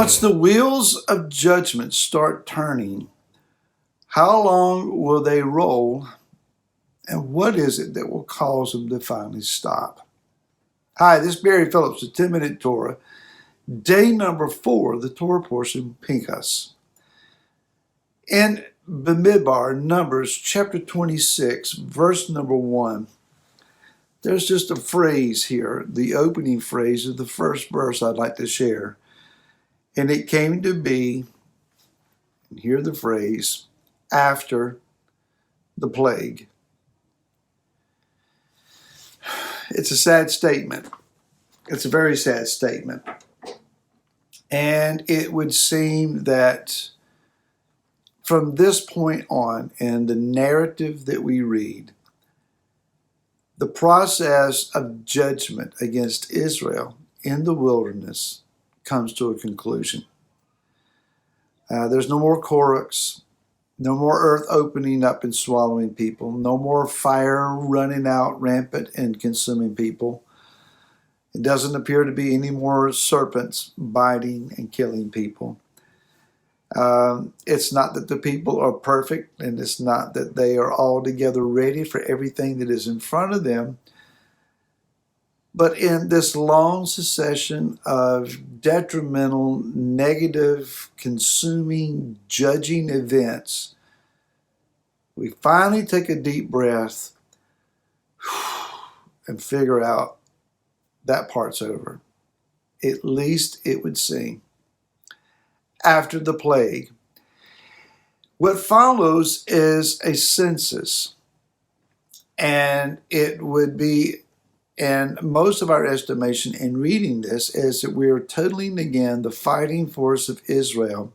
Once the wheels of judgment start turning, how long will they roll, and what is it that will cause them to finally stop? Hi, this is Barry Phillips with 10-Minute Torah. Day number 4 of the Torah portion, Pinchas. In Bamidbar, Numbers chapter 26, verse number 1, there's just a phrase here, the opening phrase of the first verse I'd like to share. And it came to be, and hear the phrase, after the plague. It's a sad statement. It's a very sad statement. And it would seem that from this point on, in the narrative that we read, the process of judgment against Israel in the wilderness comes to a conclusion. There's no more chorus, no more earth opening up and swallowing people, no more fire running out rampant and consuming people. It doesn't appear to be any more serpents biting and killing people. It's not that the people are perfect, and it's not that they are altogether ready for everything that is in front of them. But in this long succession of detrimental, negative, consuming, judging events, we finally take a deep breath and figure out that part's over. At least it would seem. After the plague, what follows is a census, and it would be, and most of our estimation in reading this is that we are totaling again the fighting force of Israel.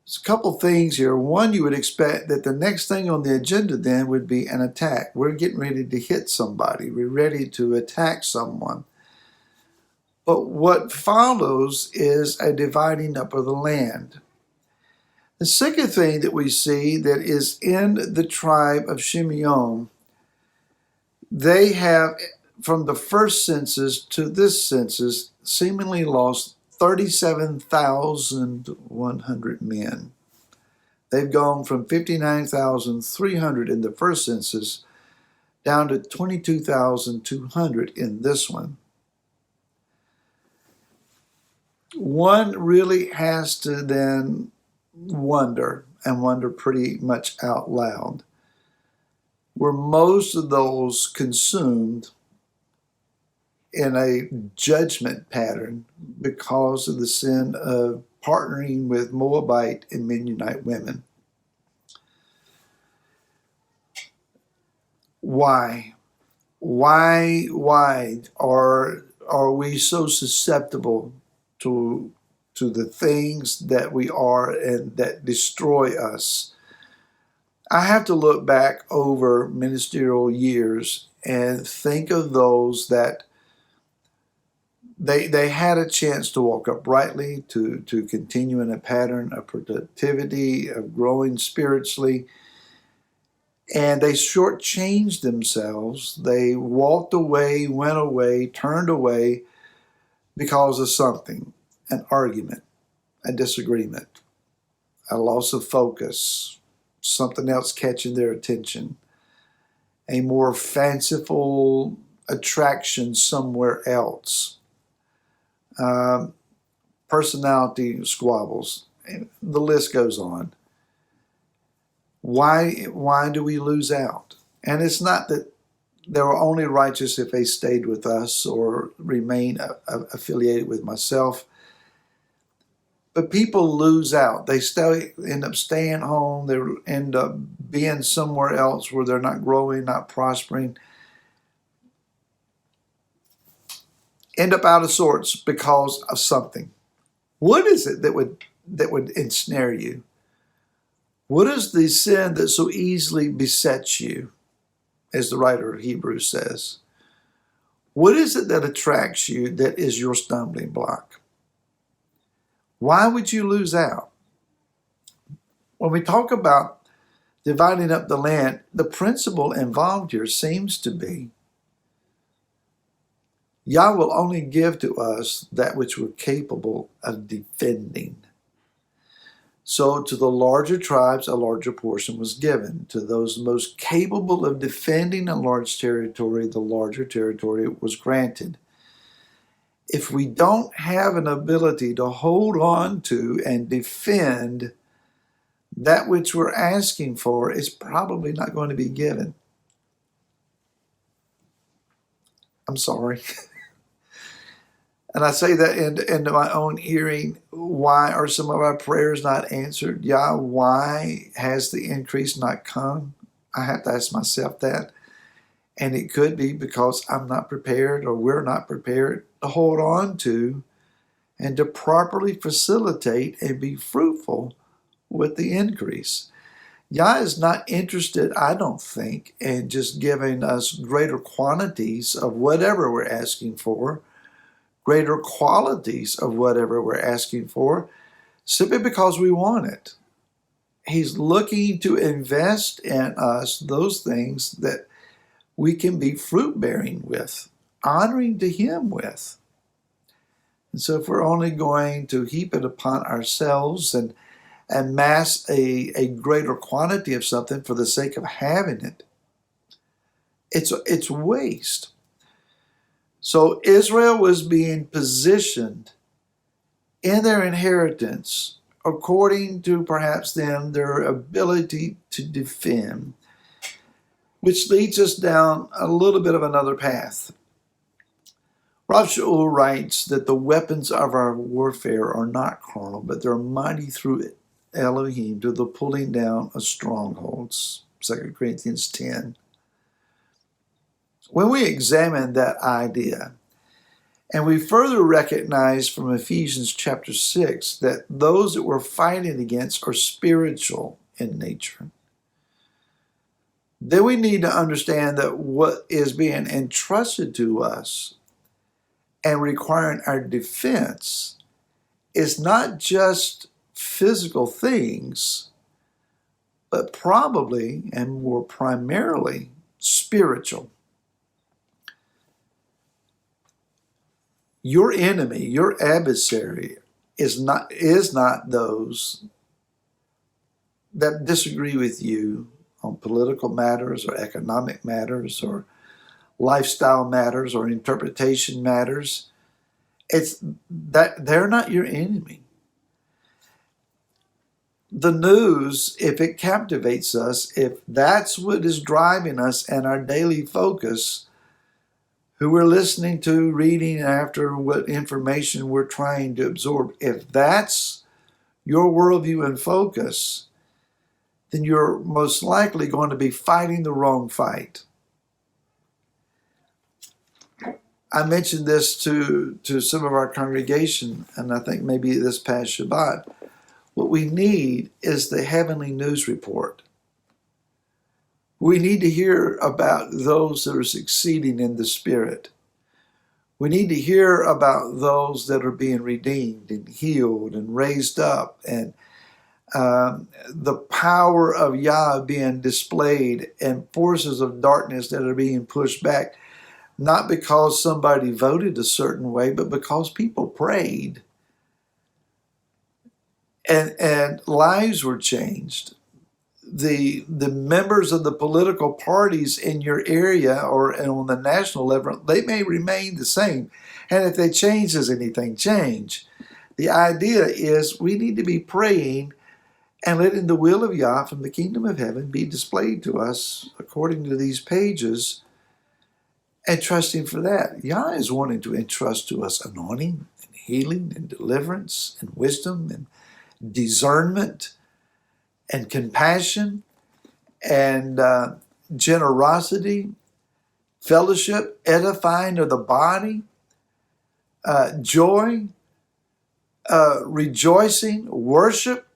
There's a couple things here. One, you would expect that the next thing on the agenda then would be an attack. We're getting ready to hit somebody. We're ready to attack someone. But what follows is a dividing up of the land. The second thing that we see that is in the tribe of Shimeon, they have, from the first census to this census, seemingly lost 37,100 men. They've gone from 59,300 in the first census down to 22,200 in this one. One really has to then wonder, and wonder pretty much out loud, were most of those consumed in a judgment pattern because of the sin of partnering with Moabite and Midianite women. Why? Why are we so susceptible to the things that we are and that destroy us? I have to look back over ministerial years and think of those that they had a chance to walk uprightly, to continue in a pattern of productivity, of growing spiritually, and they shortchanged themselves. They walked away, went away, turned away because of something, an argument, a disagreement, a loss of focus, something else catching their attention, a more fanciful attraction somewhere else, personality squabbles, the list goes on. Why do we lose out? And it's not that they were only righteous if they stayed with us or remain affiliated with myself. But people lose out. They still end up staying home. They end up being somewhere else where they're not growing, not prospering. End up out of sorts because of something. What is it that would ensnare you? What is the sin that so easily besets you, as the writer of Hebrews says? What is it that attracts you that is your stumbling block? Why would you lose out? When we talk about dividing up the land, the principle involved here seems to be Yah will only give to us that which we're capable of defending. So to the larger tribes, a larger portion was given. To those most capable of defending a large territory, the larger territory was granted. If we don't have an ability to hold on to and defend that which we're asking for, it's probably not going to be given. I'm sorry. And I say that into my own hearing. Why are some of our prayers not answered? Yah, why has the increase not come? I have to ask myself that. And it could be because I'm not prepared, or we're not prepared to hold on to and to properly facilitate and be fruitful with the increase. Yah is not interested, I don't think, in just giving us greater quantities of whatever we're asking for, greater qualities of whatever we're asking for, simply because we want it. He's looking to invest in us those things that we can be fruit-bearing with, honoring to Him with. And so if we're only going to heap it upon ourselves and amass a greater quantity of something for the sake of having it, it's waste. So Israel was being positioned in their inheritance according to perhaps then their ability to defend, which leads us down a little bit of another path. Rav Shaul writes that the weapons of our warfare are not carnal, but they're mighty through Elohim to the pulling down of strongholds. 2 Corinthians 10. When we examine that idea, and we further recognize from Ephesians chapter 6 that those that we're fighting against are spiritual in nature, then we need to understand that what is being entrusted to us and requiring our defense is not just physical things, but probably and more primarily spiritual. Your enemy, your adversary, is not those that disagree with you on political matters or economic matters or lifestyle matters or interpretation matters. It's that they're not your enemy. The news, if it captivates us, if that's what is driving us and our daily focus, who we're listening to, reading after, what information we're trying to absorb, if that's your worldview and focus, then you're most likely going to be fighting the wrong fight. I mentioned this to some of our congregation, and I think maybe this past Shabbat. What we need is the heavenly news report. We need to hear about those that are succeeding in the Spirit. We need to hear about those that are being redeemed and healed and raised up, and the power of Yah being displayed and forces of darkness that are being pushed back, not because somebody voted a certain way, but because people prayed and lives were changed. The members of the political parties in your area or on the national level, they may remain the same. And if they change, does anything change? The idea is we need to be praying and letting the will of Yah from the kingdom of heaven be displayed to us according to these pages, and trusting for that. Yah is wanting to entrust to us anointing and healing and deliverance and wisdom and discernment and compassion and generosity, fellowship, edifying of the body, joy, rejoicing, worship.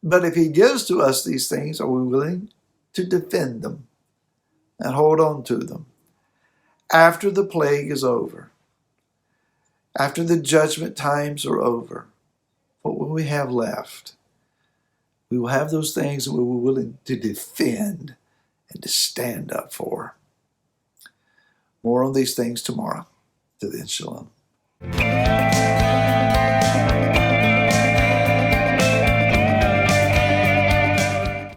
But if He gives to us these things, are we willing to defend them and hold on to them? After the plague is over, after the judgment times are over, what will we have left? We will have those things that we were willing to defend and to stand up for. More on these things tomorrow. To then, shalom.